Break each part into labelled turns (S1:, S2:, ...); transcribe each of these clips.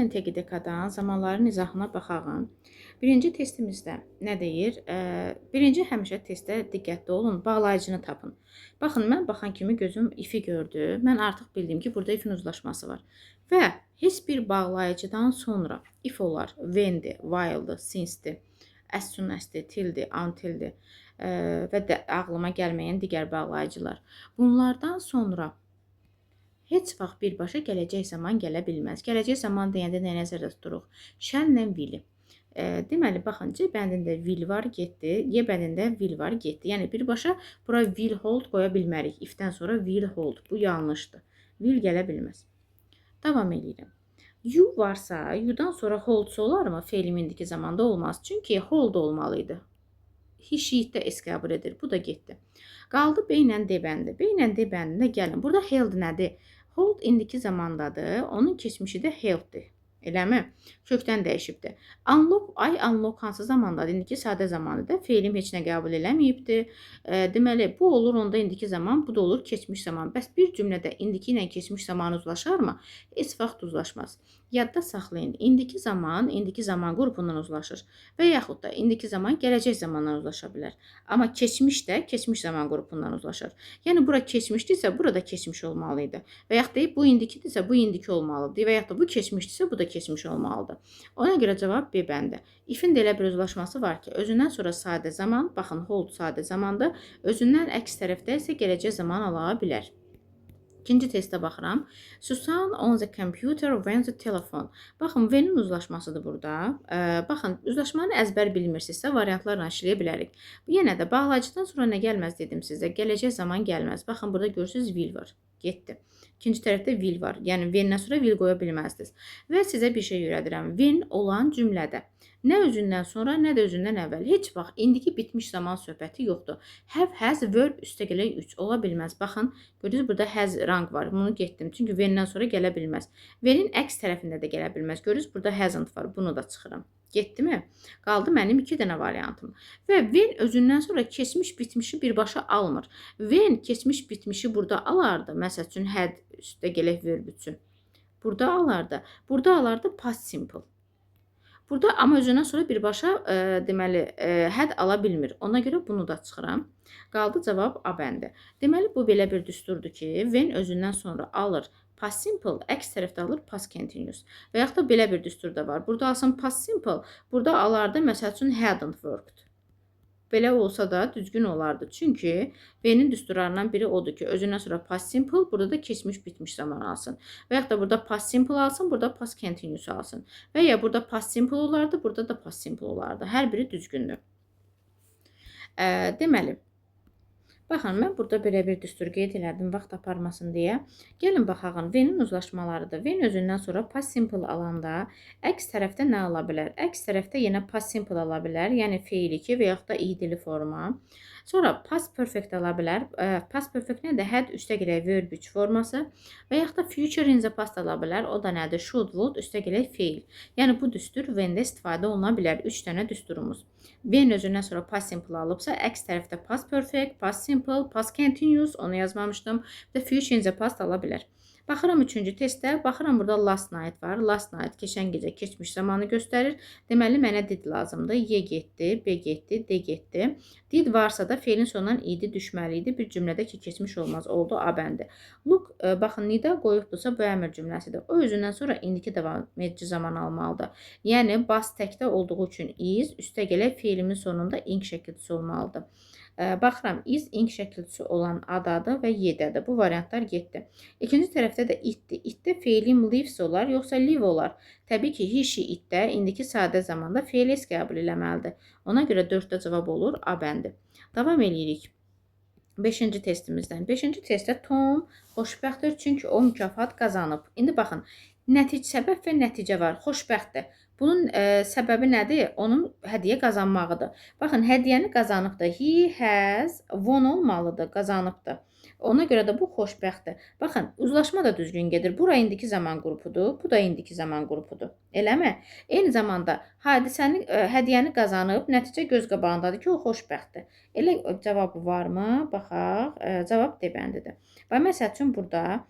S1: Gəlin TQDK-dan zamanların izahına baxaq. Birinci testimizdə nə deyir? Birinci həmişə testdə diqqətli olun, bağlayıcını tapın. Baxın, mən baxan kimi gözüm if'i gördü. Mən artıq bildim ki, burada if'in uzlaşması var. Və heç bir bağlayıcıdan sonra if olar, when'dir, while'dır, since'dir, as soon as'dir, till'dir, until'dir və də ağlıma gəlməyən digər bağlayıcılar. Bunlardan sonra heç vaxt birbaşa gələcək zaman gələ bilməz. Gələcək zaman deyəndə nə nəzərdə tuturuq? Shall-lə will-i. Deməli, baxın, C bəndində will var, getdi. Y bəndində will var, getdi. Yəni, birbaşa bura will hold qoya bilmərik. If-dən sonra will hold. Bu yanlışdır. Will gələ bilməz. Davam edirəm. You varsa, you'dan sonra holdsa olarmı? Fe'lim indiki zamanda olmaz. Çünki hold olmalıydı. He, she də S qəbul edir. Bu da getdi. Qaldı B ilə D bəndi. B ilə D bəndində gəlin. Burada held nədir? Hold indiki zamandadır. Onun keçmişi də helddir. Eləmi? Kökdən dəyişibdir. Unlock, unlock hansı zamandadır? İndiki sadə zamanıdır. Fe'lim heç nə qəbul eləməyibdir. Deməli, bu olur onda indiki zaman, bu da olur keçmiş zaman. Bəs bir cümlədə indiki ilə keçmiş zaman uzlaşarmı? Heç vaxt uzlaşmaz. Yadda saxlayın. İndiki zaman qrupundan uzlaşır. Və yaxud da indiki zaman gələcək zamandan uzlaşa bilər. Amma keçmiş də keçmiş zaman qrupundan uzlaşır. Yəni, bura keçmişdirsə, burada keçmiş olmalıydı. Və yaxud da bu indikidirsə, bu indiki olmalıdır. Və yaxud da bu keçmişdirsə, bu da keçmiş olmalıdır. Ona görə cavab B bəndi. If-in də elə bir uzlaşması var ki, özündən sonra sadə zaman, baxın, hold sadə zamandır, özündən əks tərəfdə isə gələcək zaman ala bilər. İkinci testə baxıram. Susan on the computer when the telephone. Baxın, when-in uzlaşmasıdır burada. Baxın, uzlaşmanı əzbər bilmirsinizsə, variantlarla işləyə bilərik. Yenə də bağlayıcıdan sonra nə gəlməz dedim sizə. Gələcək zaman gəlməz. Baxın, burada görürsünüz will var. Getdi. İkinci tərəfdə will var. Yəni, when-dən sonra will qoya bilməzdiniz. Və sizə bir şey öyrədirəm. When olan cümlədə nə özündən sonra, nə də özündən əvvəl. Heç vaxt indiki bitmiş zaman söhbəti yoxdur. Have, has, verb üstəgələk 3 ola bilməz. Baxın, gördünüz burada has rank var. Bunu getdim. Çünki when-dən sonra gələ bilməz. When-in əks tərəfində də gələ bilməz. Görürüz burada hasn't var. Bunu da çıxıram. Getdimi? Qaldı mənim 2 dənə variantım. Və when özündən sonra keçmiş bitmişi birbaşa almır. When keçmiş bitmişi burada alardı. Məsəl üçün had üstəgələk verb üçün. Burada alardı. Burada alardı past simple. Burada amma özündən sonra birbaşa deməli had ala bilmir. Ona görə bunu da çıxıram. Qaldı cavab A bəndi. Deməli bu belə bir düsturdur ki, when özündən sonra alır past simple, əks tərəfdə alır past continuous. Və yaxud da belə bir düstur da var. Burada alsın past simple, burada alardı məsəl üçün hadn't worked. Belə olsa da düzgün olardı. Çünki V-nin düsturlarından biri odur ki, özündən sonra past simple, burada da keçmiş bitmiş zaman alsın. Və yaxud da burada past simple alsın, burada past continuous alsın. Və ya burada past simple olardı, burada da past simple olardı. Hər biri düzgündür. Deməli, baxın, mən burada belə bir düstur qeyd elədim, vaxt aparmasın deyə. Gəlin baxağın, V-nin uzlaşmalarıdır. V özündən sonra past simple alanda əks tərəfdə nə ala bilər? Əks tərəfdə yenə past simple ala bilər, yəni feil 2 və yaxud da idili forma. Sonra past perfect ala bilər. Past perfect nədir? Had üstəgələk verb 3 forması və yaxud da future in the past ala bilər. O da nədir? Should, would üstəgələk fail. Yəni bu düstur when-də istifadə oluna bilər. 3 dənə düsturumuz. When özündən sonra past simple alıbsa, əks tərəfdə past perfect, past simple, past continuous, onu yazmamışdım. Və future in the past ala bilər. Baxıram 3-cü testdə, baxıram burada last night var. Last night keçən gecə keçmiş zamanı göstərir. Deməli, mənə did lazımdır. Y getdi, B getdi, D getdi. Did varsa da feilin sonundan idi düşməliydi. Bir cümlədə ki, keçmiş olmaz. Oldu A bəndi. Look, baxın, nida qoyubdursa bu əmr cümləsidir. O özündən sonra indiki davam edici zaman almalıdır. Yəni, bas təkdə olduğu üçün is, üstəgələk feilimin sonunda ing şəkilçisi olmalıdır. Baxıram, is ing şəkilçisi olan adadır və yedədir. Bu variantlar getdi. İkinci tərəfdə də itdir. İtdə feilim lives olar, yoxsa live olar. Təbii ki, he, she, itdə indiki sadə zamanda feil s qəbul eləməlidir. Ona görə 4-də cavab olur A bəndi. Davam edirik. 5-ci testimizdən. 5-ci testdə Tom xoşbəxtdir, çünki o mükafat qazanıb. İndi baxın, səbəb və nəticə var. Xoşbəxtdir. Bunun səbəbi nədir? Onun hədiyyə qazanmağıdır. Baxın, hədiyyəni qazanıbdır. He has won olmalıdır, qazanıbdır. Ona görə də bu xoşbəxtdir. Baxın, uzlaşma da düzgün gedir. Bura indiki zaman qrupudur, bu da indiki zaman qrupudur. Eləmi? Eyni zamanda hadisəni, hədiyyəni qazanıb, nəticə göz qabağındadır ki, o xoşbəxtdir. Elə cavabı varmı? Baxaq, cavab D bəndidir. Və məsəl üçün burada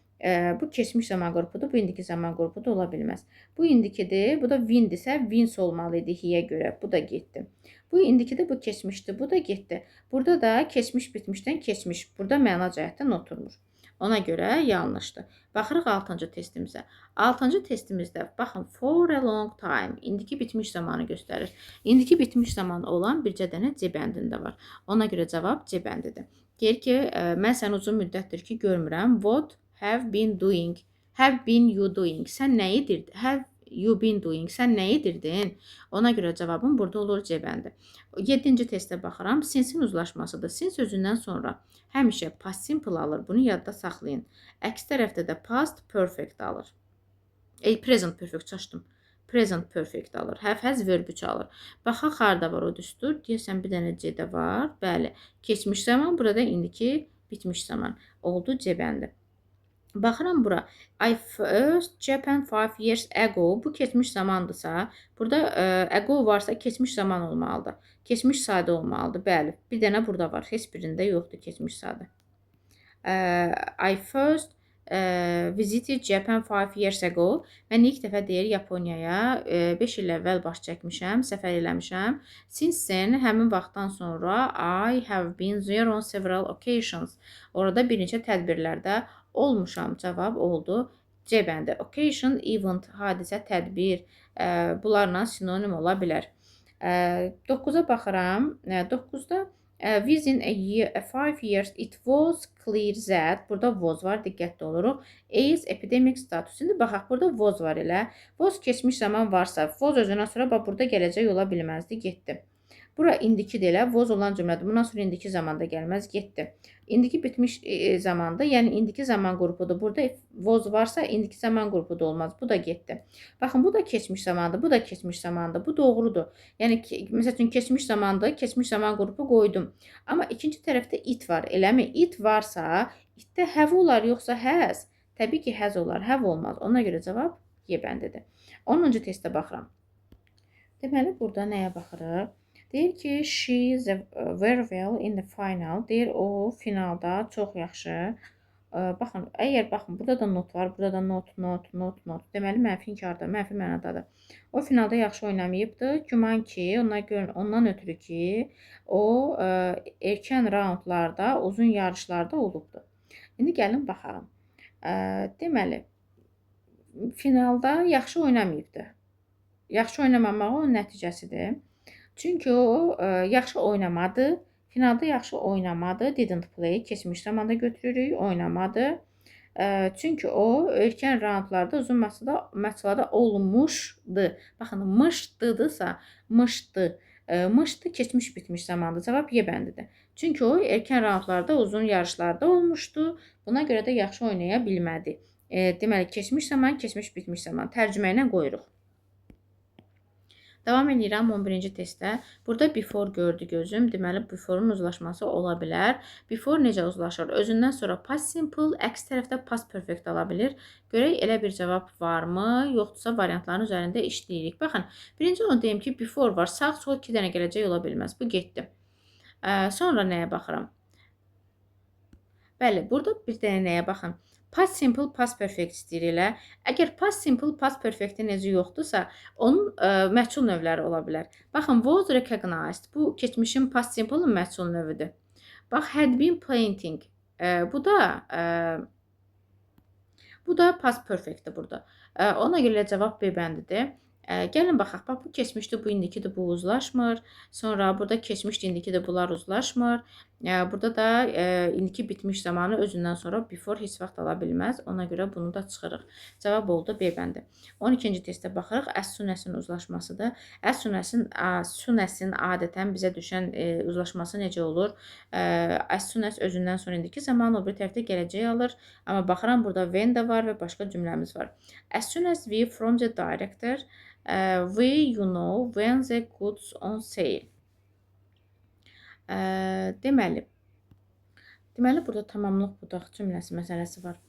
S1: Bu keçmiş zaman qrupudur, bu indiki zaman qrupudur, ola bilməz. Bu indikidir, bu da windirsə, wins olmalı idi he-yə görə. Bu da getdi. Bu indikidir, bu keçmişdir, bu da getdi. Burada da keçmiş bitmişdən keçmiş. Burada məna cəhətdən oturmur. Ona görə yanlışdır. Baxırıq 6-cı testimizə. 6-cı testimizdə baxın for a long time indiki bitmiş zamanı göstərir. İndiki bitmiş zaman olan bircə dənə C bəndində var. Ona görə cavab C bəndidir. Deyir ki, mən səni uzun müddətdir ki görmürəm. What have been doing? Have been you doing? Sən nə edirdin? Have you been doing? Sən nə edirdin? Ona görə cavabım burada olur C bəndi. 7-ci testə baxıram. Sinsin uzlaşmasıdır. Sin sözündən sonra həmişə past simple alır. Bunu yadda saxlayın. Əks tərəfdə də past perfect alır. Present perfect çaşdım. Present perfect alır. Have has verb 3 alır. Baxaq harda var o düstur. Deyəsən bir dənə C-də var. Bəli. Keçmiş zaman, burada indiki bitmiş zaman. Oldu C bəndi. Baxıram bura. I first Japan 5 years ago. Bu keçmiş zamandırsa, burada ago varsa keçmiş zaman olmalıdır. Keçmiş sadə olmalıdır. Bəli. Bir dənə burada var. Heç birində yoxdur keçmiş sadə. I first visited Japan 5 years ago. Mən ilk dəfə deyir Yaponiyaya 5 il əvvəl baş çəkmişəm, səfər eləmişəm. Since then, həmin vaxtdan sonra I have been there on several occasions. Orada bir neçə tədbirlərdə olmuşam. Cavab oldu C bəndi. Occasion, event, hadisə, tədbir, bunlarla sinonim ola bilər. 9-a baxıram. 9-da within a year, 5 years it was clear that, burada was var, diqqətli oluruq. AIDS epidemic status. İndi baxaq, burada was var elə. Was keçmiş zaman varsa, was özündən sonra bax burada gələcək ola bilməzdi, getdi. Bura indiki deyilə, was olan cümlədir. Bundan sonra indiki zamanda gəlməz, getdi. İndiki bitmiş zamanda, yəni indiki zaman qrupudur. Burada was varsa indiki zaman qrupu da olmaz. Bu da getdi. Baxın, bu da keçmiş zamandır, bu da keçmiş zamandır. Bu doğrudur. Yəni, məsəl üçün, keçmiş zamandır, keçmiş zaman qrupu qoydum. Amma ikinci tərəfdə it var, eləmi? It varsa, itdə have olar, yoxsa has? Təbii ki, has olar, have olmaz. Ona görə cavab Y bəndidir. 10-cu testə baxıram. Deməli, burada nəyə baxırıq? Deyir ki, she is very well in the final. Deyir, o finalda çox yaxşı. Baxın, baxın, burada da not var, burada da not. Deməli, mənfi inkardır, mənfi mənadadır. O finalda yaxşı oynamayıbdır. Güman ki, ondan ötürü ki, o erkən raundlarda, uzun yarışlarda olubdur. İndi gəlin baxalım. Deməli, finalda yaxşı oynamayıbdır. Yaxşı oynamamaq onun nəticəsidir. Çünki o yaxşı oynamadı. Finalda yaxşı oynamadı. Didn't play. Keçmiş zamanda götürürük. Oynamadı. Çünki o erkən raundlarda uzun maçlarda olmuşdu. Baxın, mışdıdırsa, mışdı. Mışdı keçmiş bitmiş zamandır. Cavab Y bəndidir. Çünki o erkən raundlarda uzun yarışlarda olmuşdu. Buna görə də yaxşı oynaya bilmədi. Deməli, keçmiş zaman, keçmiş bitmiş zaman. Tərcümə ilə qoyuruq. Davam edirəm 11-ci testdə. Burada before gördü gözüm. Deməli, before'un uzlaşması ola bilər. Before necə uzlaşır? Özündən sonra past simple, əks tərəfdə past perfect ala bilir. Görək, elə bir cavab varmı? Yoxdursa variantların üzərində işləyirik. Baxın, birinci onu deyim ki, before var. Sağ, sol 2 dənə gələcək ola bilməz. Bu getdi. Sonra nəyə baxıram? Bəli, burada bir dənə nəyə baxın? Past simple, past perfect istəyir elə. Əgər past simple, past perfect-i necə yoxdursa, onun məchul növləri ola bilər. Baxın, was recognized. Bu, keçmişin past simple-ın məchul növüdür. Bax, had been painting. Bu da past perfect-dir burada. Ona görə cavab B bəndidir. Gəlin baxaq, bax, bu keçmişdir, bu indikidir, bu uzlaşmır. Sonra burada keçmişdir, indikidir, bunlar uzlaşmır. Burada da indiki bitmiş zamanı özündən sonra before heç vaxt ala bilməz. Ona görə bunu da çıxırıq. Cavab oldu B bəndi. 12-ci testə baxırıq. As soon as-in uzlaşmasıdır. As soon as-in adətən bizə düşən uzlaşması necə olur? As soon as özündən sonra indiki zaman o bir tərəfdə gələcək alır. Amma baxıram, burada when də var və başqa cümləmiz var. As soon as we from the director we, you know, when the goods on sale. Deməli, burada tamamlıq budaq cümləsi məsələsi var.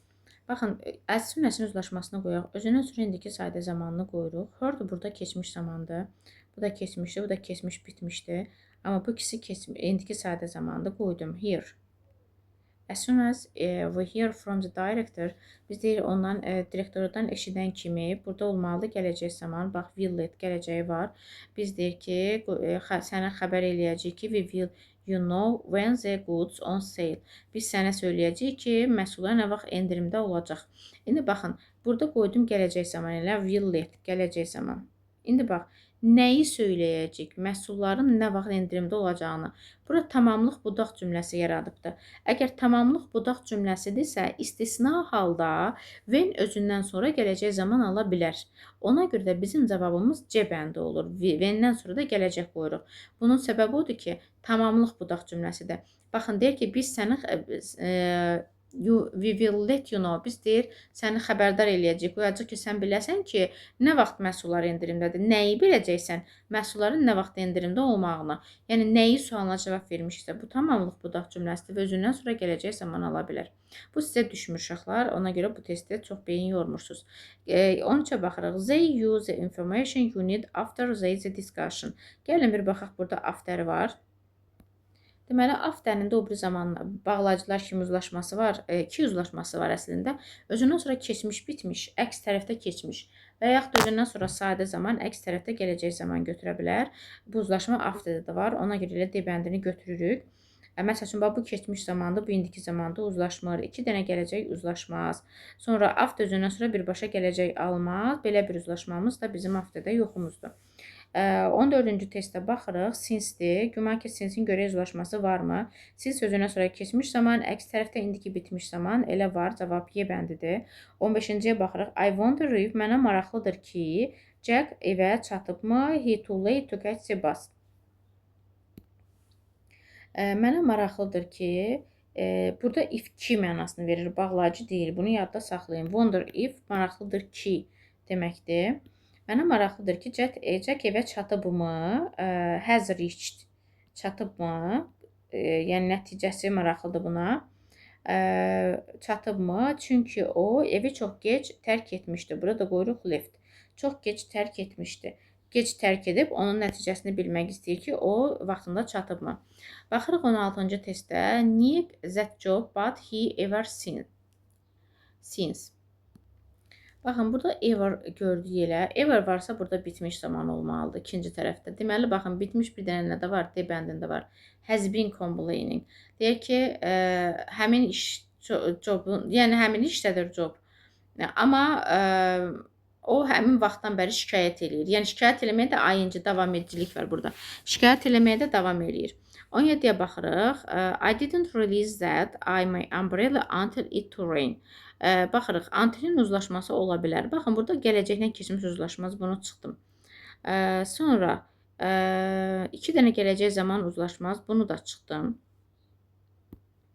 S1: Baxın, as soon as-in uzlaşmasını qoyaq. Özündən sonra indiki sadə zamanını qoyuruq. Heard burada keçmiş zamandır. Bu da keçmişdir, bu da keçmiş bitmişdir. Amma bu ikisi indiki sadə zamandır. Qoydum here. As soon as we hear from the director, biz deyirik ondan direktordan eşidən kimi burada olmalıdır gələcək zaman. Bax, will let gələcəyi var. Biz deyik ki, sənə xəbər eləyəcəyik ki, we will you know when the goods on sale. Biz sənə söyləyəcəyik ki, məhsullar nə vaxt endirimdə olacaq. İndi baxın, burada qoydum gələcək zaman ilə will let gələcək zaman. İndi bax, nəyi söyləyəcək? Məhsulların nə vaxt endirimdə olacağını. Bura tamamlıq budaq cümləsi yaradıbdır. Əgər tamamlıq budaq cümləsidirsə, istisna halda when özündən sonra gələcək zaman ala bilər. Ona görə də bizim cavabımız C bəndi olur. When-dən sonra da gələcək qoyuruq. Bunun səbəbi odur ki, tamamlıq budaq cümləsidir. Baxın, deyir ki, biz səni we will let you know. Biz deyir, səni xəbərdar eləyəcək. Qoyacaq ki, sən biləsən ki, nə vaxt məhsullar endirimdədir. Nəyi biləcəksən? Məhsulların nə vaxt endirimdə olmağını. Yəni, nəyi sualına cavab vermişsə, bu tamamlıq budaq cümləsidir və özündən sonra gələcək zaman ala bilər. Bu sizə düşmür uşaqlar. Ona görə bu testdə çox beyin yormursunuz. 13-ə baxırıq. They use the information you need after the discussion. Gəlin bir baxaq, burada after var. Deməli, after'in də o bir zaman bağlayıcılar kimi uzlaşması var. İki uzlaşması var əslində. Özündən sonra keçmiş, bitmiş, əks tərəfdə keçmiş və yaxud özündən sonra sadə zaman, əks tərəfdə gələcək zaman götürə bilər. Bu uzlaşma after'da da var. Ona görə elə D bəndini götürürük. Məsəl üçün, bu keçmiş zamandır, bu indiki zamanda uzlaşmır. 2 dənə gələcək uzlaşmaz. Sonra after özündən sonra birbaşa gələcək almaz. Belə bir uzlaşmamız da bizim after'da yoxumuzdur. 14-cü testə baxırıq. Since-dir. Güman ki, since-in görək uzlaşması varmı? Since sözündən sonra keçmiş zaman, əks tərəfdə indiki bitmiş zaman elə var. Cavab Y bəndidir. 15-ciyə baxırıq. I wonder if mənə maraqlıdır ki, Jack evə çatıbmı? He too late to catch the bus. Mənə maraqlıdır ki, burada if ki mənasını verir. Bağlayıcı deyil. Bunu yadda saxlayın. Wonder if maraqlıdır ki deməkdir. Mənə maraqlıdır ki, Jack evə çatıbmı? Has reached. Çatıbmı? Yəni, nəticəsi maraqlıdır buna. Çatıbmı? Çünki o evi çox gec tərk etmişdi. Burada qoyuruq left. Çox gec tərk etmişdi. Gec tərk edib, onun nəticəsini bilmək istəyir ki, o vaxtında çatıbmı? Baxırıq 16-cı testdə. Need that job, but he ever since. Baxın, burada ever gördük elə. Ever varsa, burada bitmiş zaman olmalıdır ikinci tərəfdə. Deməli, baxın, bitmiş bir dənə də var, D bəndində var. Has been complaining. Deyək ki, həmin iş jobun, yəni həmin işdədir job. Amma o həmin vaxtdan bəri şikayət eləyir. Yəni, şikayət eləməyə də ing davam edicilik var burada. Şikayət eləməyə də davam eləyir. 17-yə baxırıq. I didn't realize that my umbrella until it to rain. Baxırıq, until-in uzlaşması ola bilər. Baxın, burada gələcəklə keçmiş uzlaşmaz. Bunu çıxdım. Sonra 2 dənə gələcək zaman uzlaşmaz. Bunu da çıxdım.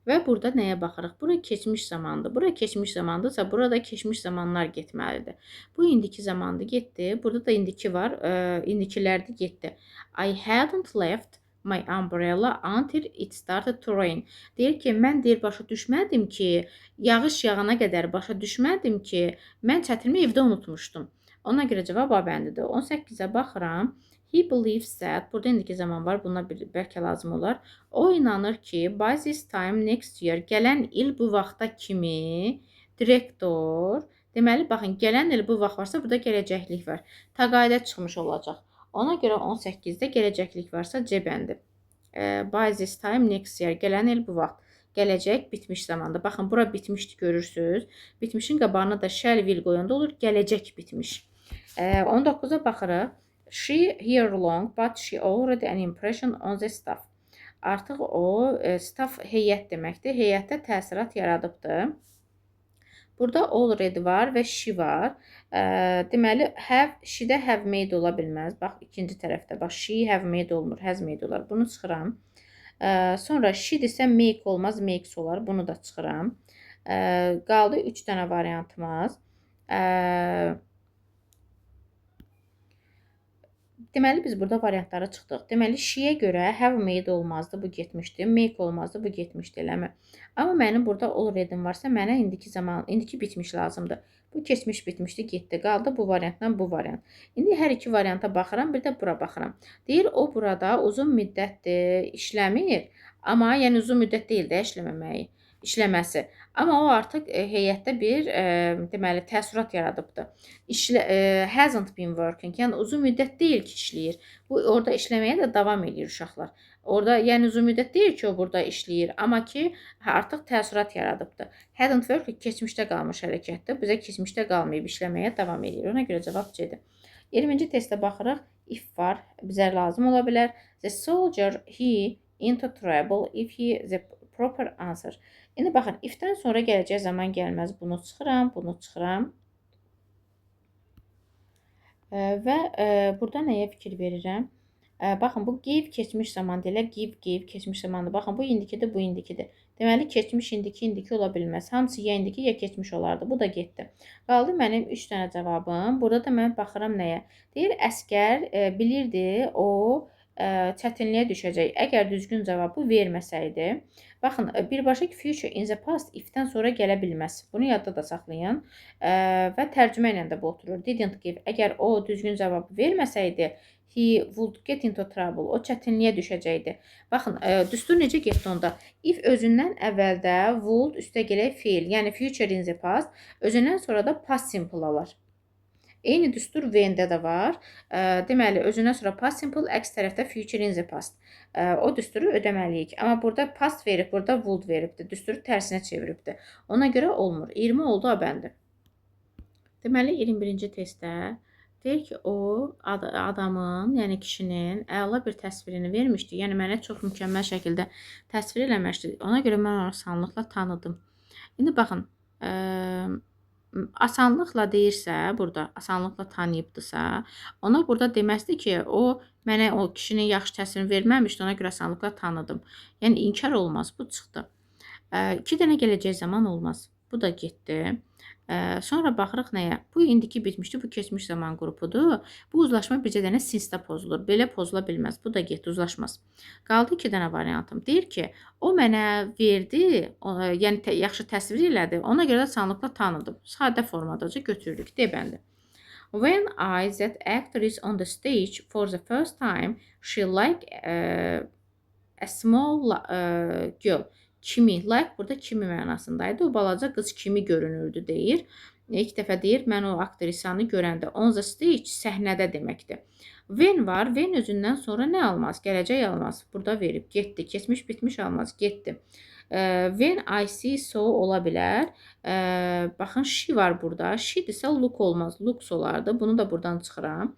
S1: Və burada nəyə baxırıq? Bura keçmiş zamandır. Bura keçmiş zamandırsa, burada keçmiş zamanlar getməlidir. Bu indiki zamandır, getdi. Burada da indiki var. İndikilərdir, getdi. I hadn't left my umbrella until it started to rain. Deyir ki, mən başa düşmədim ki, yağış yağana qədər başa düşmədim ki, mən çətirimi evdə unutmuşdum. Ona görə cavab A bəndidir. 18-ə baxıram. He believes that, burada indiki zaman var, buna bəlkə lazım olar. O inanır ki, by this time next year, gələn il bu vaxta kimi, direktor, deməli, baxın, gələn il bu vaxt varsa, burada gələcəklik var. Təqaüdə çıxmış olacaq. Ona görə 18-də gələcəklik varsa C bəndi. By this time next year, gələn il bu vaxt. Gələcək bitmiş zamanda. Baxın, bura bitmişdi, görürsünüz. Bitmişin qabağına da shall will qoyanda olur, gələcək bitmiş. 19-a baxırıq. She here long, but she already an impression on the staff. Artıq o, staff heyət deməkdir. Heyətdə təsirat yaradıbdır. Burada already var və she var. Deməli, she-də have made ola bilməz. Bax, ikinci tərəfdə. Bax, she have made olmur, has made olar. Bunu çıxıram. Sonra she-dirsə make olmaz, makes olar. Bunu da çıxıram. Qaldı 3 dənə variantımız. Deməli, biz burada variantları çıxdıq. Deməli, she-yə görə have made olmazdı, bu getmişdi. Make olmazdı, bu getmişdi, eləmi? Amma mənim burada already varsa, mənə indiki bitmiş lazımdır. Bu keçmiş bitmişdi, getdi. Qaldı bu variantdan bu variant. İndi hər iki varianta baxıram, bir də bura baxıram. Deyir, o burada uzun müddətdir işləmir. Amma yəni uzun müddət deyil də işləməməyi. işləməsi. Amma o artıq heyətdə bir deməli təəssürat yaradıbdı. Hasn't been working, yəni uzun müddət deyil ki, işləyir. Bu orada işləməyə də davam edir uşaqlar. Orada yəni uzun müddət deyil ki, o burada işləyir, amma ki artıq təəssürat yaradıbdı. Hadn't worked keçmişdə qalmış hərəkətdir. Bizə keçmişdə qalmayıb işləməyə davam edir. Ona görə cavab C-dir. 20-ci testə baxırıq. If var, bizə lazım ola bilər. The soldier he into trouble if he the proper answer. İndi baxın, if-dən sonra gələcək zaman gəlməz. Bunu çıxıram, bunu çıxıram. Və burada nəyə fikir verirəm? Baxın, bu give keçmiş zaman deyilər. Give keçmiş zamandır. Baxın, bu indikidir, bu indikidir. Deməli, keçmiş indiki ola bilməz. Hamısı ya indiki, ya keçmiş olardı. Bu da getdi. Qaldı mənim 3 dənə cavabım. Burada da mən baxıram nəyə? Deyir, əskər bilirdi, o çətinliyə düşəcək. Əgər düzgün cavabı verməsəydi. Baxın, birbaşa ki, future in the past if-dən sonra gələ bilməz. Bunu yadda da saxlayın. Və tərcümə ilə də bu oturur. Didn't give. Əgər o düzgün cavabı verməsəydi, he would get into trouble. O çətinliyə düşəcəkdi. Baxın, düstur necə getdi onda? If özündən əvvəldə would üstəgələk feil, yəni future in the past, özündən sonra da past simple alar. Eyni düstur when-də də var. Deməli, özündən sonra past simple, əks tərəfdə future in the past. O düsturu ödəməliyik. Amma burada past verib, burada would veribdir. Düsturu tərsinə çeviribdir. Ona görə olmur. 20 oldu A-bəndi. Deməli, 21-ci testdə deyir ki, o adamın, yəni kişinin əla bir təsvirini vermişdi. Yəni, mənə çox mükəmməl şəkildə təsvir eləmişdi. Ona görə mən onu asanlıqla tanıdım. İndi baxın, asanlıqla deyirsə, burada asanlıqla tanıyıbdırsa, ona burada deməzdi ki, o mənə o kişinin yaxşı təsvirini verməmişdi, ona görə asanlıqla tanıdım. Yəni, inkar olmaz, bu çıxdı. 2 dənə gələcək zaman olmaz. Bu da getdi. Sonra baxırıq nəyə? Bu indiki bitmişdi, bu keçmiş zaman qrupudur. Bu uzlaşma bircə dənə sinusda pozulur. Belə pozula bilməz. Bu da getdi, uzlaşmaz. Qaldı 2 dənə variantım. Deyir ki, o mənə verdi, yəni yaxşı təsvir elədi. Ona görə də asanlıqla tanıdım. Sadə formadaca götürürük. D-bəndi. When I that actor is on the stage for the first time, she like a small girl. Kimi, like burada kimi mənasındaydı. O balaca qız kimi görünürdü deyir. İlk dəfə deyir, mən o aktrisanı görəndə. On the stage səhnədə deməkdir. When var, when özündən sonra nə almaz? Gələcək almaz. Burada verib, getdi. Keçmiş, bitmiş almaz, getdi. When I see so ola bilər. Baxın, she var burada. She desə look olmaz. Looks olardı. Bunu da buradan çıxıram.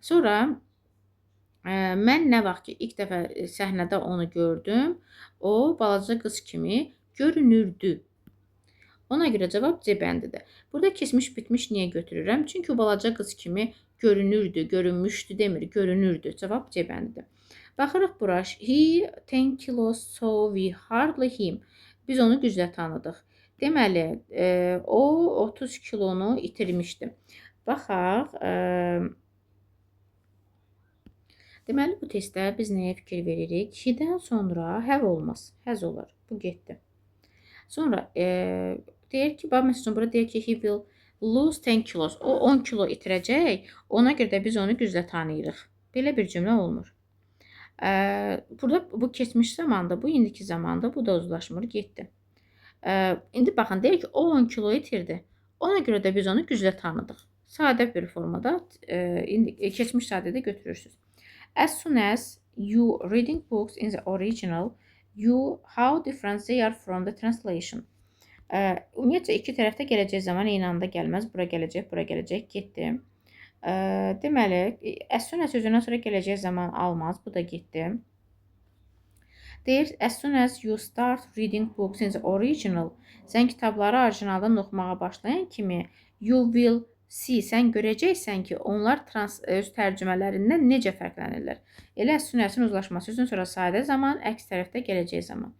S1: Sonra mən nə vaxt ki, ilk dəfə səhnədə onu gördüm, o balaca qız kimi görünürdü. Ona görə cavab C bəndidir. Burada keçmiş bitmiş niyə götürürəm? Çünki o balaca qız kimi görünürdü, görünmüşdü demir, görünürdü. Cavab C bəndidir. Baxırıq bura. He 10 kilos, so we hardly him. Biz onu güclə tanıdıq. Deməli, o 30 kilonu itirmişdi. Baxaq. Deməli, bu testdə biz nəyə fikir veririk? He-dən sonra have olmaz. Has olar. Bu getdi. Sonra deyir ki, məsələn, burada deyir ki, he will lose 10 kilos. O 10 kilo itirəcək. Ona görə də biz onu güclə tanıyırıq. Belə bir cümlə olmur. Burada bu keçmiş zamanda, bu indiki zamanda, bu da uzlaşmır, getdi. İndi baxın, deyir ki, o 10 kilo itirdi. Ona görə də biz onu güclə tanıdıq. Sadə bir formada, keçmiş sadədə götürürsünüz. As soon as you reading books in the original, how different they are from the translation. Ümumiyyətcə, iki tərəfdə gələcək zaman eyni anda gəlməz. Bura gələcək, getdi. Deməli, as soon as sözündən sonra gələcək zaman almaz. Bu da getdi. Deyir, as soon as you start reading books in the original, sən kitabları orijinaldan oxumağa başlayan kimi, you will see, sən görəcəksən ki, onlar öz tərcümələrindən necə fərqlənirlər. Elə as soon as-ın uzlaşması üçün sonra sadə zaman, əks tərəfdə gələcək zaman.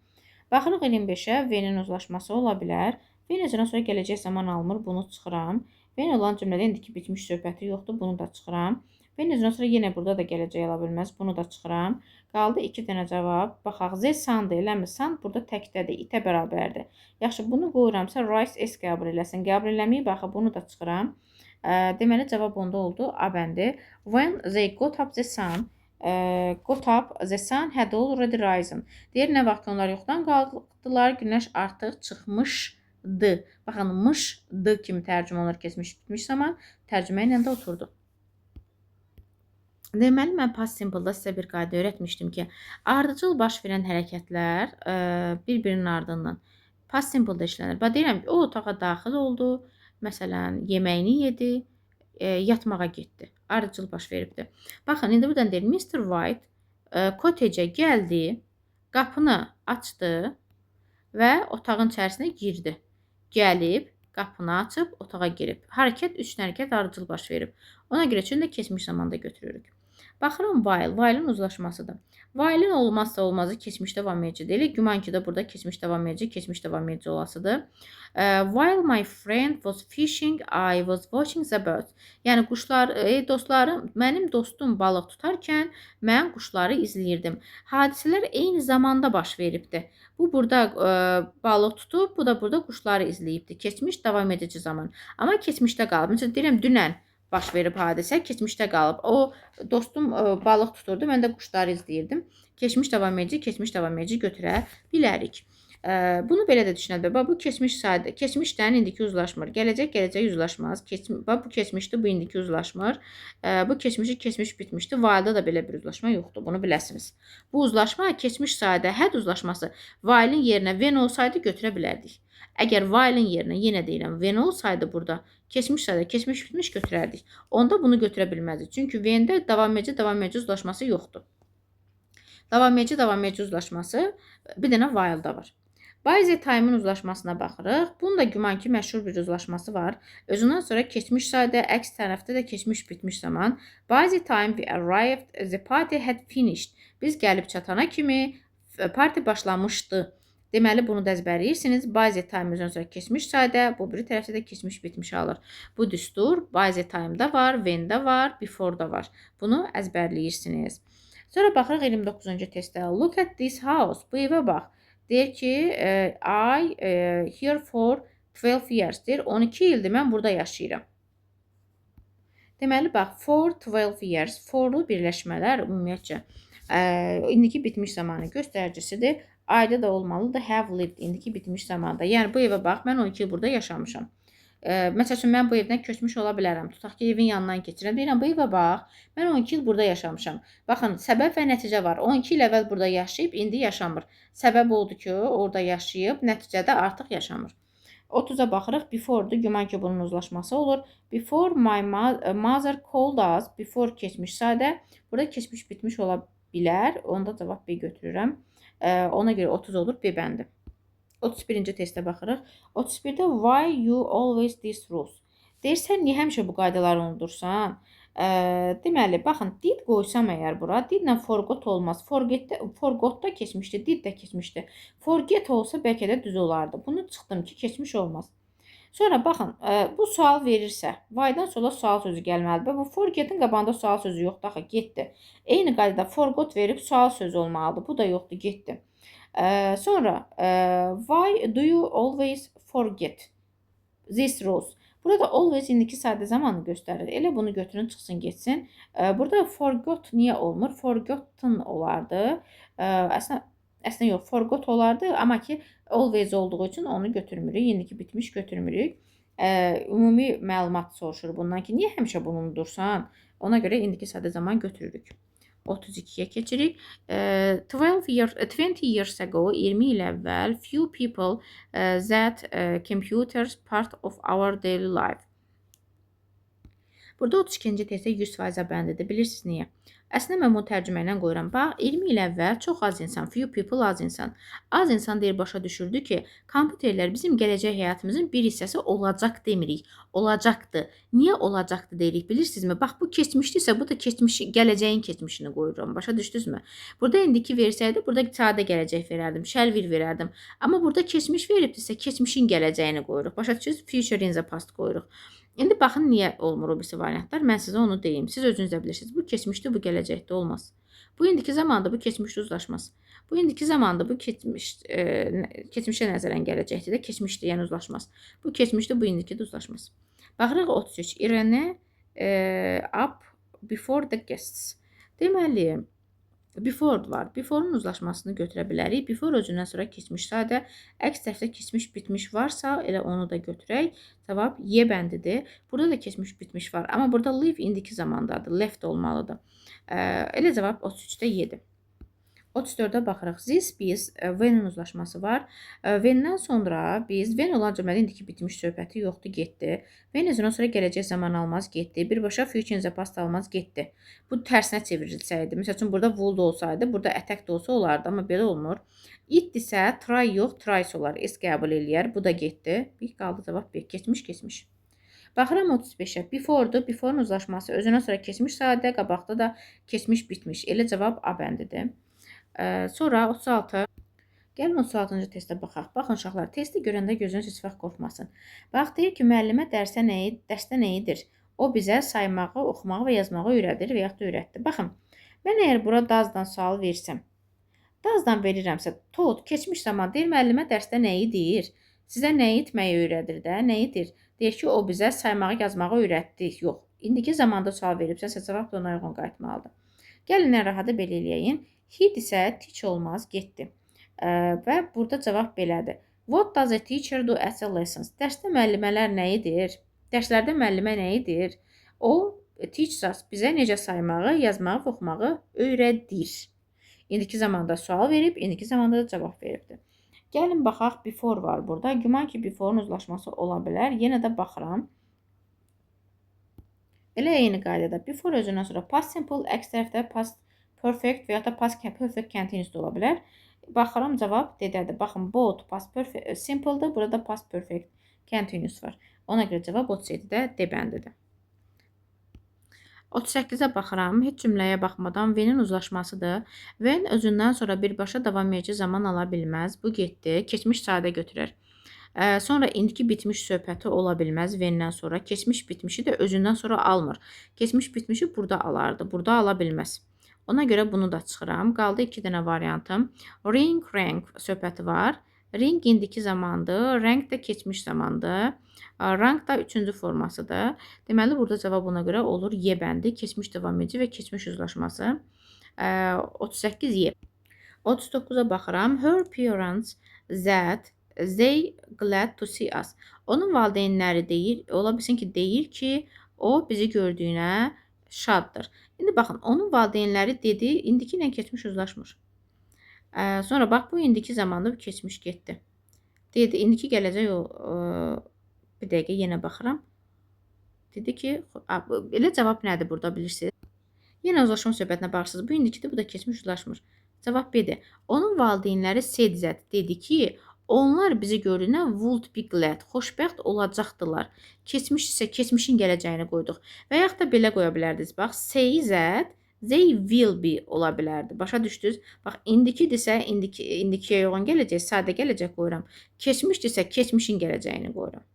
S1: Baxırıq 25-ə, V-nin uzlaşması ola bilər. V-nin özündən sonra gələcək zaman almır, bunu çıxıram. V-nin olan cümlədə indiki bitmiş söhbəti yoxdur, bunu da çıxıram. V-nin özündən sonra yenə burada da gələcək ala bilməz, bunu da çıxıram. Qaldı 2 dənə cavab. Baxaq, Z sandır, eləmir. San burada təkdədir, itə bərabərdir. Yaxşı, bunu qoyuramsa, Rice S qəbul eləsin. Qəbul eləməyib, baxaq, bunu da çıxıram. Deməli, cavab onda oldu. A bəndi. When they got up the sun, Got up, the sun had already risen. Deyir, nə vaxt onlar yuxudan qalxdılar, günəş artıq çıxmışdı. Baxın, mışdı kimi tərcümə olunur keçmiş bitmiş zaman. Tərcümə ilə də oturdu. Deməli, mən past simple-da sizə bir qayda öyrətmişdim ki, ardıcıl baş verən hərəkətlər bir-birinin ardından past simple-da işlənir. Bax, deyirəm ki, o otağa daxil oldu, məsələn, yeməyini yedi, yatmağa getdi. Ardıcıl baş veribdir. Baxın, indi buradan deyir, Mr. White kotecə gəldi, qapını açdı və otağın içərisinə girdi. Gəlib, qapını açıb, otağa girib. Hərəkət, 3 hərəkət ardıcıl baş verib. Ona görə üçün də keçmiş zamanda götürürük. Baxıram while, while'ın uzlaşmasıdır. While'ın olmazsa olmazı keçmiş davam edici deyil. Güman ki də burada keçmiş davam edici olasıdır. While my friend was fishing, I was watching the birds. Yəni quşlar, dostlarım, mənim dostum balıq tutarkən mən quşları izləyirdim. Hadisələr eyni zamanda baş veribdi. Bu burada balıq tutub, bu da burada quşları izləyibdi. Keçmiş davam edici zaman. Amma keçmişdə qalıb. Məsələn, deyirəm dünən baş verib hadisə, keçmişdə qalıb. O dostum balıq tuturdu, mən də quşları izləyirdim. Keçmiş davam edici götürə bilərik. Bunu belə də düşünə bilər. Bu keçmiş saydı. Keçmişdən indiki uzlaşmır. Gələcək uzlaşmaz. Bu keçmişdi, bu indiki uzlaşmır. Bu keçmiş bitmişdi. While'da da belə bir uzlaşma yoxdur. Bunu biləsiniz. Bu uzlaşma keçmiş sayda had uzlaşması. While'in yerinə when olsaydı götürə bilərdik. Əgər while'in yerinə yenə deyirəm when olsaydı burada keçmiş sayda keçmiş bitmiş götürərdik. Onda bunu götürə bilməzdik. Çünki when'də davam edici uzlaşması yoxdur. Davam edici uzlaşması bir dənə while'da var. By the time'ın uzlaşmasına baxırıq. Bunun da güman ki, məşhur bir uzlaşması var. Özündən sonra keçmiş sayda, əks tərəfdə də keçmiş bitmiş zaman. By the time we arrived, the party had finished. Biz gəlib çatana kimi parti başlamışdı. Deməli, bunu da əzbərləyirsiniz. By the time özündən sonra keçmiş sayda, bu biri tərəfdə də keçmiş bitmiş alır. Bu düstur by the time-da var, when-də var, before-da var. Bunu əzbərləyirsiniz. Sonra baxırıq 29-cu testdə. Look at this house. Bu evə bax. Deyir ki, I here for 12 years. Deyir, 12 ildir mən burada yaşayıram. Deməli, bax, for 12 years. For-lu birləşmələr ümumiyyətcə indiki bitmiş zamanı göstəricisidir. Ayda da olmalıdır have lived, indiki bitmiş zamanda. Yəni, bu evə bax, mən 12 il burada yaşamışam. Məsələn, mən bu evdən köçmüş ola bilərəm. Tutaq ki, evin yanından keçirəm. Deyirəm, bu evə bax, mən 12 il burada yaşamışam. Baxın, səbəb və nəticə var. 12 il əvvəl burada yaşayıb, indi yaşamır. Səbəb oldu ki, orada yaşayıb, nəticədə artıq yaşamır. 30-a baxırıq. Before'dur. Güman ki, bunun uzlaşması olur. Before my mother called us. Before keçmiş sadə. Burada keçmiş bitmiş ola bilər. Onda cavab B götürürəm. Ona görə 30 olur. B bəndi. 31-ci testə baxırıq. 31-də why you always these rules? Deyirsən, niyə həmişə bu qaydaları unudursan? Deməli, baxın, did qoysam əgər bura, didlə forgot olmaz. Forgot da keçmişdi, did də keçmişdi. Forget olsa bəlkə də düz olardı. Bunu çıxdım ki, keçmiş olmaz. Sonra baxın, bu sual verirsə, why-dan sonra sual sözü gəlməlidir. Bu forget-in qabağında sual sözü yoxdur, axı, getdi. Eyni qaydada forgot verib sual sözü olmalıdır. Bu da yoxdur, getdi. Sonra why do you always forget these rules? Burada always indiki sadə zamanı göstərir. Elə bunu götürün, çıxsın, getsin. Burada forgot niyə olmur? Forgotten olardı. Əslində yox, forgot olardı. Amma ki, always olduğu üçün onu götürmürük. İndiki bitmiş götürmürük. Ümumi məlumat soruşur bundan ki, niyə həmişə bunu unudursan? Ona görə indiki sadə zaman götürürük. 32-yə keçirik. 20 years ago, 20 il əvvəl, few people that computers part of our daily life. Burada 32-ci testdə 100% bəndidir. Bilirsiniz niyə? Əslində mən bunu tərcümə ilə qoyuram. Bax, 20 il əvvəl çox az insan, few people az insan. Az insan deyir, başa düşürdü ki, kompüterlər bizim gələcək həyatımızın bir hissəsi olacaq demirik. Olacaqdı. Niyə olacaqdı deyirik, bilirsinizmi? Bax, bu keçmişdirsə, bu da gələcəyin keçmişini qoyuram. Başa düşdünüzmü? Burada indiki versəydi, burada sadə gələcək verərdim, shall will verərdim. Amma burada keçmiş veribdirsə, keçmişin gələcəyini qoyuruq. Başa düşürsünüz? Future in the past qoyuruq. İndi baxın, niyə olmur o birisi variantlar? Mən sizə onu deyim. Siz özünüz də bilirsiniz. Bu keçmişdə, bu gələcəkdə olmaz. Bu indiki zamanda, bu keçmişdə uzlaşmaz. Bu indiki zamanda, bu keçmişə nəzərən gələcəkdir də, keçmişdə, yəni uzlaşmaz. Bu keçmişdə, bu indiki də uzlaşmaz. Baxırıq 33. Irene up before the guests. Deməli, before var. Before'un uzlaşmasını götürə bilərik. Before özündən sonra keçmiş sadə. Əks tərəfdə keçmiş bitmiş varsa, elə onu da götürək. Cavab Y bəndidir. Burada da keçmiş bitmiş var. Amma burada live indiki zamandadır. Left olmalıdır. Elə cavab 33-də Y-dir. 34-ə baxırıq. This biz when-in uzlaşması var. When-dən sonra biz when olan cümlədə indiki bitmiş söhbəti yoxdur, getdi. When özündən sonra gələcək zaman almaz, getdi. Birbaşa future in the past almaz, getdi. Bu tərsinə çevrilsəydi. Məsəl üçün burada would olsaydı, burada attack da olsa olardı, amma belə olmur. It isə try yox, tries olar. S qəbul eləyər. Bu da getdi. Bir qaldı cavab B. Keçmiş, keçmiş. Baxıram 35-ə. Before'dur. Before'un uzlaşması özündən sonra keçmiş sadə, qabaqda da keçmiş bitmiş. Elə cavab A bəndidir. Sonra 36. Gəlin 36-cı testə baxaq. Baxın uşaqlar, testi görəndə gözünüz heç vaxt qorxmasın. Bax, deyir ki, müəllimə dərsdə nə edir? O bizə saymağı, oxumağı və yazmağı öyrədir və yaxud da öyrətdi. Baxın, mən əgər bura dazdan sual versəm, dazdan verirəmsə, taught, keçmiş zaman deyir, müəllimə dərsdə nə edir? Sizə nə etməyi öyrədir də, nə edir? Deyir ki, o bizə saymağı, yazmağı öyrətdi. Yox, indiki zamanda sual veribsənsə, cavab da ona uyğun qayıtmalıdır. Gəlin, rahatı belə eləyəyin. He isə teach olmaz, getdi. Və burada cavab belədir. What does a teacher do at a lessons? Dərsdə müəllimələr nə edir? Dərslərdə müəllimə nə edir? O teaches us, bizə necə saymağı, yazmağı və oxumağı öyrədir. İndiki zamanda sual verib, indiki zamanda da cavab veribdir. Gəlin baxaq, before var burada. Güman ki, before'un uzlaşması ola bilər. Yenə də baxıram. Elə eyni qaydada before özündən sonra past simple, əks tərəfdə past perfect və ya da past perfect continuous da ola bilər. Baxıram, cavab D-dədir. Baxın, both past perfect simple-dır. Burada past perfect continuous var. Ona görə cavab 37-də D bəndidir. 38-ə baxıram. Heç cümləyə baxmadan when-in uzlaşmasıdır. When özündən sonra birbaşa davam edici zaman ala bilməz. Bu getdi. Keçmiş sadə götürər. Sonra indiki bitmiş söhbəti ola bilməz when-dən sonra. Keçmiş bitmişi də özündən sonra almır. Keçmiş bitmişi burada alardı. Burada ala bilməz. Ona görə bunu da çıxıram. Qaldı 2 dənə variantım. Ring, rank söhbəti var. Ring indiki zamandır. Rank da keçmiş zamandır. Rank da 3-cü formasıdır. Deməli, burada cavab ona görə olur Y bəndi. Keçmiş davam edici və keçmiş uzlaşması. 38 Y. 39-a baxıram. Her parents that they glad to see us. Onun valideynləri deyir, ola bilsin ki, deyir ki, o bizi gördüyünə şaddır. İndi baxın, onun valideynləri dedi, indiki ilə keçmiş uzlaşmır. Sonra bax, bu indiki zamanda bu keçmiş getdi. Dedi, indiki gələcək o, bir dəqiqə yenə baxıram. Dedi ki, elə cavab nədir burada bilirsiniz? Yenə uzlaşma söhbətinə baxırsınız. Bu indikidir, bu da keçmiş uzlaşmır. Cavab B-dir. Onun valideynləri said that dedi ki, onlar bizi gördüyünə would be glad, xoşbəxt olacaqdılar. Keçmiş isə keçmişin gələcəyini qoyduq. Və yaxud da belə qoya bilərdiniz. Bax, say that they will be ola bilərdi. Başa düşdünüz? Bax, indikidirsə indikiyə yoğun gələcək, sadə gələcək qoyuram. Keçmişdirsə keçmişin gələcəyini qoyuram.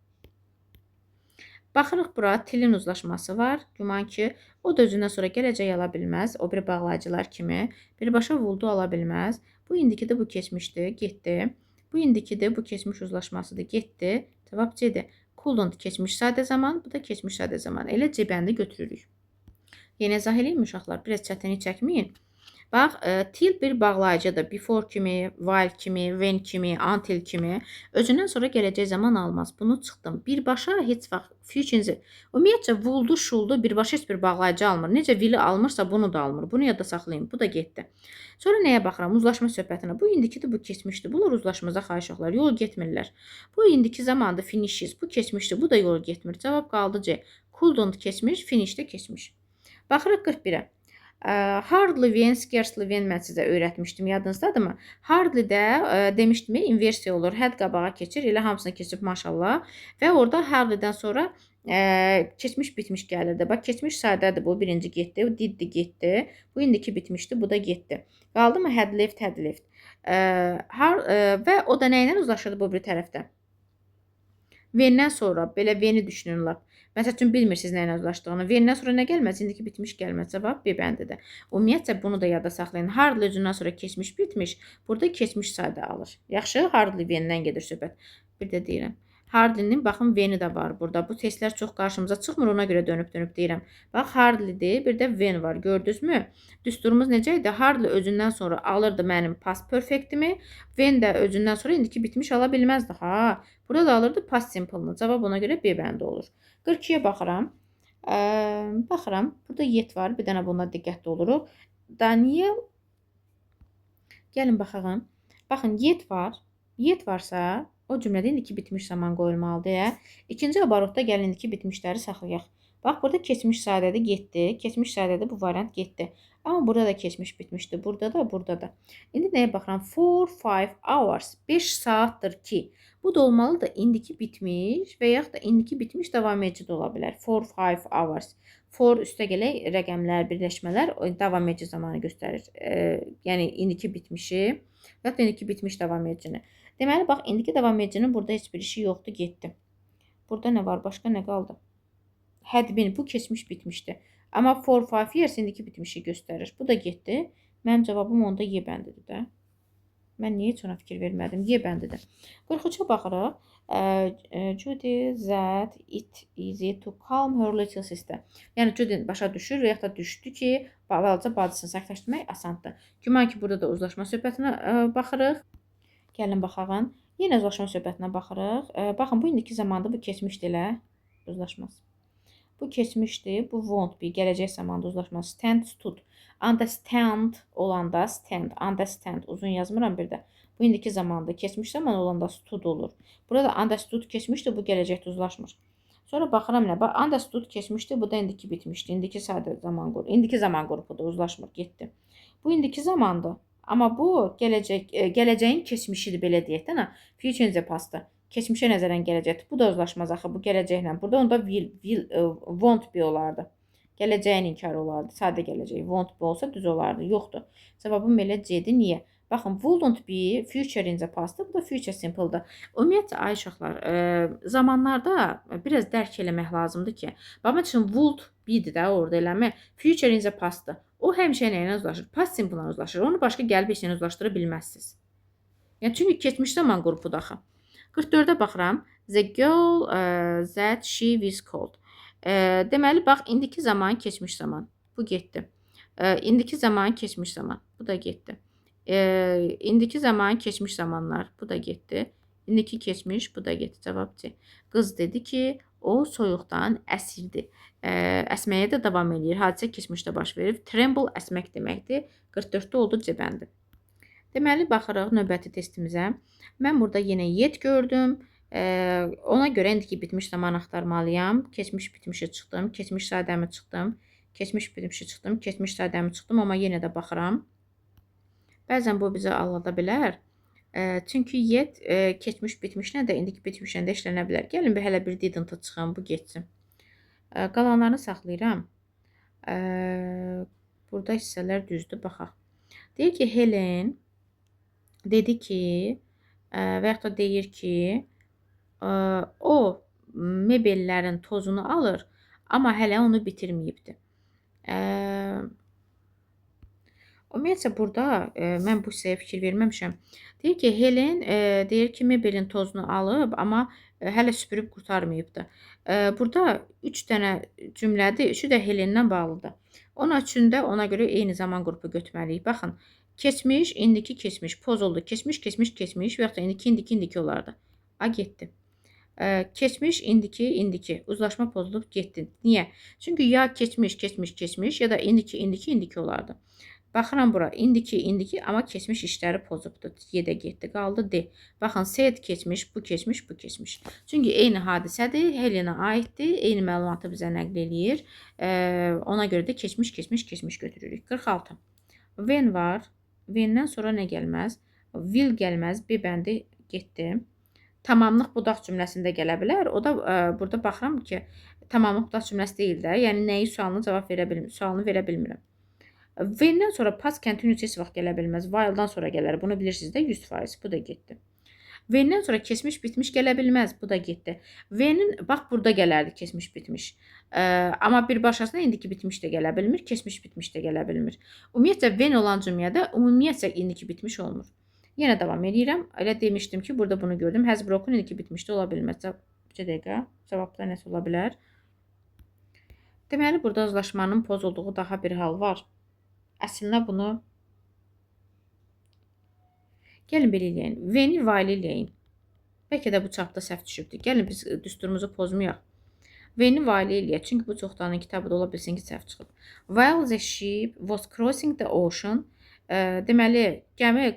S1: Baxırıq bura, tilin uzlaşması var. Güman ki, o da özündən sonra gələcək ala bilməz. O bir bağlayıcılar kimi. Birbaşa would ala bilməz. Bu indikidir, bu keçmişdir, getdi. Bu indikidir, bu keçmiş uzlaşmasıdır, getdi. Cavab C-dir. Couldn't keçmiş sadə zaman, bu da keçmiş sadə zaman. Elə C bəndi götürürük. Yenə izah edeyim uşaqlar, biraz çətinlik çəkməyin. Bax, til bir bağlayıcıdır. Before kimi, while kimi, when kimi, until kimi. Özündən sonra gələcək zaman almaz. Bunu çıxdım. Birbaşa heç vaxt future, ümumiyyətcə would, should birbaşa heç bir bağlayıcı almır. Necə will'i almırsa bunu da almır. Bunu yadda saxlayın. Bu da getdi. Sonra nəyə baxıram? Uzlaşma söhbətinə. Bu indikidir, bu keçmişdir. Bunlar uzlaşmaza xahişlər. Yol getmirlər. Bu indiki zamanda finishes. Bu keçmişdir. Bu da yol getmir. Cavab qaldı C. Couldn't keçmiş, finish də keçmiş. Baxırıq 41-ə. Hardly when, scarcely when mən sizə öyrətmişdim, yadınızdadırmı? Hardly də demişdim, inversiya olur, had qabağa keçir, elə hamısına keçib maşallah. Və orada hardly-dən sonra keçmiş bitmiş gəlirdi. Bax, keçmiş sadədir bu, birinci getdi, diddi getdi, bu indiki bitmişdi, bu da getdi. Qaldı mı? Had left, had left. Və o da nə ilə uzlaşırdı bu bir tərəfdə? When-dən sonra, belə when-i düşünün lap. Məsəl üçün bilmirsiniz nə ilə uzlaşdığını. When-dən sonra nə gəlməz? İndiki bitmiş gəlməz. Cavab B bəndidir. Ümumiyyətcə bunu da yada saxlayın. Hardly özündən sonra keçmiş bitmiş. Burada keçmiş sadə alır. Yaxşı, hardly when-dən gedir söhbət. Bir də deyirəm. Hardly'nin baxın when-i də var burada. Bu testlər çox qarşımıza çıxmır, ona görə dönüb-dönüb deyirəm. Bax, hardly'dir, bir də when var, gördünüzmü? Düsturumuz necə idi? Hardly özündən sonra alırdı mənim past perfectimi, when də özündən sonra indiki bitmiş ala bilməzdi. Ha, burada da alırdı past simple-ını. Cavab ona görə B bəndi olur. 42-yə baxıram. Baxıram, burada yet var, bir dənə buna diqqətli oluruq. Daniel, gəlin baxaq. Baxın, yet var. Yet varsa, o cümlədə indiki bitmiş zaman qoyulmalıdır. İkinci abarotda gəlin indiki bitmişləri saxlayaq. Bax, burada keçmiş sadədə getdi. Keçmiş sadədə bu variant getdi. Amma burada da keçmiş bitmişdi. Burada da, burada da. İndi nəyə baxıram? 4-5 hours. 5 saatdır ki. Bu da olmalıdır indiki bitmiş və yaxud da indiki bitmiş davam edici də ola bilər. 4-5 hours. For üstə gələk rəqəmlər, birləşmələr davam edici zamanı göstərir. Yəni indiki bitmişi və yaxud da indiki bitmiş davam edicini. Deməli, bax, indiki davam edicinin burada heç bir işi yoxdur, getdi. Burada nə var? Başqa nə qaldı? Had been, bu keçmiş bitmişdi. Amma 4-5 years indiki bitmişi göstərir. Bu da getdi. Mənim cavabım onda Y bəndidir də. Mən niyə heç ona fikir vermədim? Y bəndidir. 43-ə baxırıq. Judy that it easy to calm her little sister. Yəni Judy başa düşür və yaxud da düşdü ki, balaca bacısını sakitləşdirmək asandır. Güman ki, burada da uzlaşma söhbətinə baxırıq. Gəlin baxaq. Yenə uzlaşma söhbətinə baxırıq. Baxın, bu indiki zamanda bu keçmişdir elə. Uzlaşmaz. Bu keçmişdir. Bu won't be. Gələcək zamanda uzlaşmaz. Stand, stood. Understand olanda stand. Understand. Uzun yazmıram bir də. Bu indiki zamanda. Keçmiş zaman olanda stood olur. Burada understood keçmişdir. Bu gələcəkdə uzlaşmır. Sonra baxıram nə? Understood keçmişdir. Bu da indiki bitmişdir. İndiki sadə zaman qrupu. İndiki zaman qrupudur. Uzlaşmır. Getdi. Bu indiki zamandır. Amma bu gələcəyin keçmişidir, belə deyək də. Future in the past-dır. Keçmişə nəzərən gələcəkdir. Bu da uzlaşmaz axı bu gələcəklə. Burada onda won't be olardı. Gələcəyin inkarı olardı. Sadə gələcək. Won't be olsa düz olardı. Yoxdur. Cavabım elə C-dir. Niyə? Baxın, wouldn't be future in the past-dır. Bu da future simple-dır. Ümumiyyətlə, ay uşaqlar, zamanlarda biraz dərk eləmək lazımdır ki, baxın üçün would be-dir də orada eləmə. Future in the past-dır. O həmişə nə ilə uzlaşır? Past simple-la uzlaşır. Onu başqa gəlib işlə uzlaşdıra bilməzsiniz. Yəni, çünki keçmiş zaman qrupudur axı. 44-ə baxıram. The girl that she was called. Deməli, bax, indiki zaman, keçmiş zaman. Bu getdi. İndiki zaman, keçmiş zaman. Bu da getdi. İndiki zaman, keçmiş zamanlar. Bu da getdi. İndiki keçmiş, bu da getdi. Cavab C. Qız dedi ki, o soyuqdan əsirdi. Əsməyə də davam edir. Hadisə keçmişdə baş verir. Tremble əsmək deməkdir. 44-də oldu C bəndi. Deməli, baxırıq növbəti testimizə. Mən burada yenə yet gördüm. Ona görə indiki bitmiş zaman axtarmalıyam. Keçmiş bitmişi çıxdım. Keçmiş sadəmi çıxdım. Keçmiş bitmişi çıxdım. Keçmiş sadəmi çıxdım. Amma yenə də baxıram. Bəzən bu bizə allada bilər. Çünki yet keçmiş bitmişlə də indiki bitmişlə də işlənə bilər. Gəlin bir hələ bir didn't-ı çıxın. Bu getsin. Qalanlarını saxlayıram. Burada hissələr düzdür. Baxaq. Deyir ki, Helen dedi ki, və yaxud da deyir ki, o mebellərin tozunu alır, amma hələ onu bitirməyibdir. Ümumiyyətlə, burada mən bu hissəyə fikir verməmişəm. Deyir ki, Helen deyir ki, mebelin tozunu alıb, amma hələ süpürüb qurtarmayıbdır. Burada 3 dənə cümlədir, üçü də Helenlə bağlıdır. Onun üçün də ona görə eyni zaman qrupu götürməliyik. Baxın, keçmiş, indiki keçmiş, pozuldu, keçmiş, keçmiş, keçmiş və yaxud da indiki olardı. A, getdi. Keçmiş, indiki. Uzlaşma pozulub, getdi. Niyə? Çünki ya keçmiş, keçmiş, keçmiş, ya da indiki olardı. Baxıram bura, indiki, amma keçmiş işləri pozubdur. Y-də getdi, qaldı D. Baxın, said keçmiş, bu keçmiş, bu keçmiş. Çünki eyni hadisədir, Helenə aiddir, eyni məlumatı bizə nəql eləyir. Ona görə də keçmiş götürürük. 46. When var. When-dən sonra nə gəlməz? Will gəlməz. B bəndi getdi. Tamamlıq budaq cümləsində gələ bilər. O da burada baxıram ki, tamamlıq budaq cümləsi deyil də. Yəni, nəyi sualını verə bilmirəm. When-dən sonra past continuous heç vaxt gələ bilməz. While-dan sonra gələr. Bunu bilirsiniz də 100%. Bu da getdi. When-dən sonra keçmiş bitmiş gələ bilməz. Bu da getdi. When-in, bax, burada gələrdi keçmiş bitmiş. Amma birbaşasına indiki bitmiş də gələ bilmir. Keçmiş bitmiş də gələ bilmir. Ümumiyyətlə, when olan cümlədə ümumiyyətlə indiki bitmiş olmur. Yenə davam edirəm. Elə demişdim ki, burada bunu gördüm. Has broken idi ki, bitmişdi. Ola bilməz. Bir dəqiqə. Cavabda nəsə ola bilər. Deməli, burada uzlaşmanın pozulduğu daha bir hal var. Əslində bunu gəlin belə eləyək. Veni vali eləyin. Bəlkə də bu çapda səhv düşübdür. Gəlin biz düsturumuzu pozmayaq. Veni vali eləyək. Çünki bu çoxdanın kitabı da ola bilsin ki, səhv çıxıb. While the ship was crossing the ocean, deməli, gəmi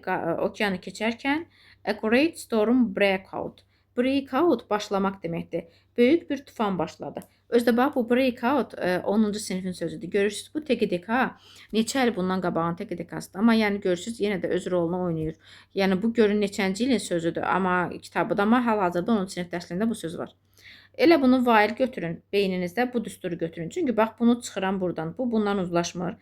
S1: okeanı keçərkən a great storm break out. Break out başlamaq deməkdir. Böyük bir tufan başladı. Özdə bax, bu break out 10-cu sinifin sözüdür. Görürsünüz, bu TQDK neçə il bundan qabağın TQDK-sıdır. Amma yəni görürsünüz, yenə də öz rolunu oynayır. Yəni bu görün neçənci ilin sözüdür, amma kitabıda, amma hal-hazırda 10-cu sinif dərslərində bu söz var. Elə bunu vail götürün, beyninizdə bu düsturu götürün. Çünki bax, bunu çıxıram buradan. Bu bundan uzlaşmır.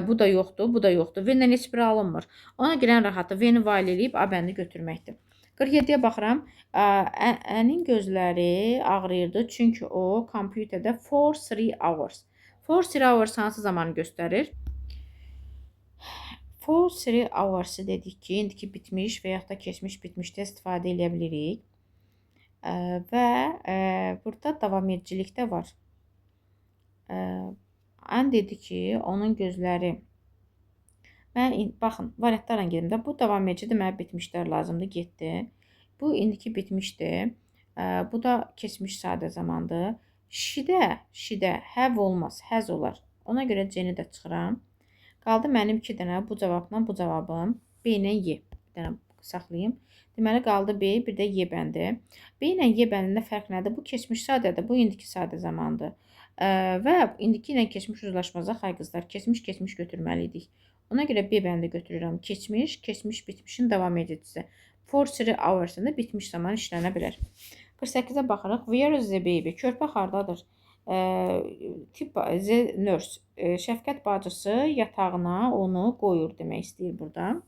S1: Bu da yoxdur, bu da yoxdur. V-dən heç biri alınmır. Ona görə rahatı V-ni vail eləyib A-bəndi götürməkdir. 47-yə baxıram. Ənin gözləri ağrıyırdı, çünki o kompüterdə for 3 hours. For 3 hours hansı zamanı göstərir? For 3 hours dedik ki, indiki bitmiş və yaxud da keçmiş bitmişdə istifadə edə bilirik. Və burada davam edicilik də var. Ən dedi ki, onun gözləri. Mən baxın, variantlarla gedim də. Bu davam edici deməli bitmişlər lazımdır, getdi. Bu indiki bitmişdir. Bu da keçmiş sadə zamandır. Şidə have olmaz, has olar. Ona görə C-ni də çıxıram. Qaldı mənim 2 dənə bu cavabla bu cavabım. B ilə Y. Bir dənə saxlayayım. Deməli, qaldı B, bir də Y bəndi. B ilə Y bəndində fərq nədir? Bu keçmiş sadədir, bu indiki sadə zamandır. Və indiki ilə keçmiş uzlaşmazaq, ay qızlar, keçmiş götürməliydik. Ona görə B bəndi götürürəm. Keçmiş bitmişin davam edicisi. For 3 hours-ında bitmiş zaman işlənə bilər. 48-ə baxırıq. Where is the baby? Körpə hardadır? The nurse. Şəfqət bacısı yatağına onu qoyur demək istəyir burada.